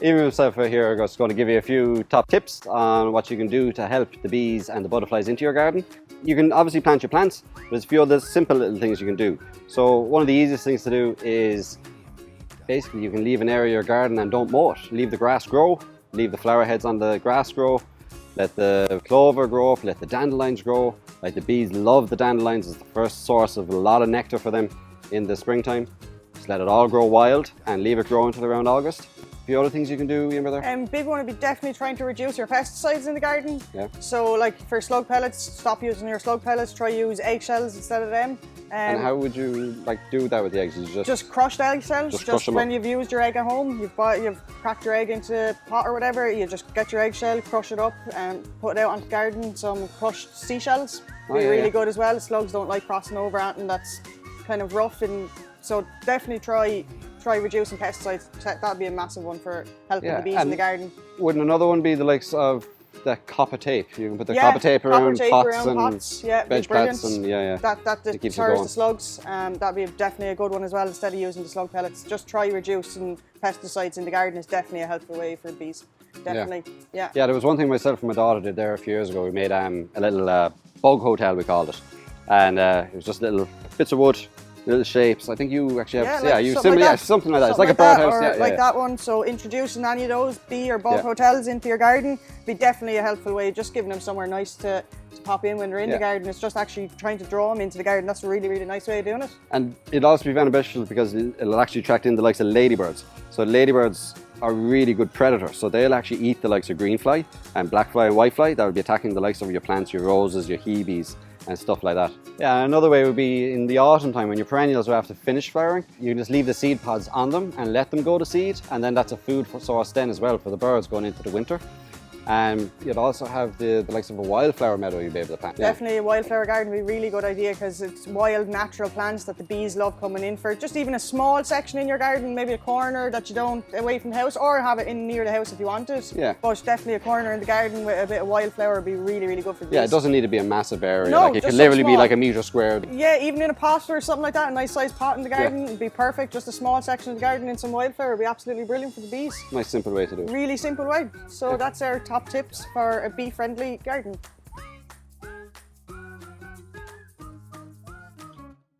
Amy myself here are just going to give you a few top tips on what you can do to help the bees and the butterflies into your garden. You can obviously plant your plants, but there's a few other simple little things you can do. So one of the easiest things to do is basically you can leave an area of your garden and don't mow it. Leave the grass grow, leave the flower heads on the grass grow, let the clover grow, let the dandelions grow. Like the bees love the dandelions, it's the first source of a lot of nectar for them in the springtime. Just let it all grow wild and leave it grow until around August. A few other things you can do, Ian, brother? Big one would be definitely trying to reduce your pesticides in the garden. Yeah. So like for slug pellets, stop using your slug pellets, try use eggshells instead of them. And how would you do that with the eggs? You just crushed eggshells. Just when you've used your egg at home, you've cracked your egg into a pot or whatever, you just get your eggshell, crush it up and put it out onto the garden. Some crushed seashells be really good as well. Slugs don't like crossing over anything that's kind of rough, and so definitely try reducing pesticides. That'd be a massive one for helping the bees in the garden. Wouldn't another one be the likes of the copper tape? You can put the copper tape around pots and veg pots, and that deters the slugs. That'd be definitely a good one as well. Instead of using the slug pellets, just try reducing pesticides in the garden is definitely a helpful way for the bees. Definitely, yeah. There was one thing myself and my daughter did there a few years ago. We made a little bug hotel, we called it, and it was just little bits of wood, little shapes. I think you actually have something like that. It's like a birdhouse, that one. So introducing any of those bee or bug hotels into your garden be definitely a helpful way. Just giving them somewhere nice to pop in when they're in the garden. It's just actually trying to draw them into the garden. That's a really, really nice way of doing it. And it'll also be beneficial because it'll actually attract in the likes of ladybirds. So ladybirds are really good predators. So they'll actually eat the likes of greenfly and blackfly and whitefly. That will be attacking the likes of your plants, your roses, your hebes, and stuff like that. Yeah, another way would be in the autumn time when your perennials are after finish flowering, you can just leave the seed pods on them and let them go to seed, and then that's a food source then as well for the birds going into the winter. And you'd also have the likes of a wildflower meadow you'd be able to plant. Definitely a wildflower garden would be a really good idea because it's wild natural plants that the bees love coming in for. Just even a small section in your garden, maybe a corner that you don't away from the house, or have it in near the house if you wanted. Yeah. But definitely a corner in the garden with a bit of wildflower would be really, really good for the bees. Yeah, it doesn't need to be a massive area. No, like it could literally be like a metre squared. Yeah, even in a pot or something like that, a nice sized pot in the garden would be perfect. Just a small section of the garden and some wildflower would be absolutely brilliant for the bees. Nice simple way to do it. Really simple way. So that's our top tips for a bee-friendly garden.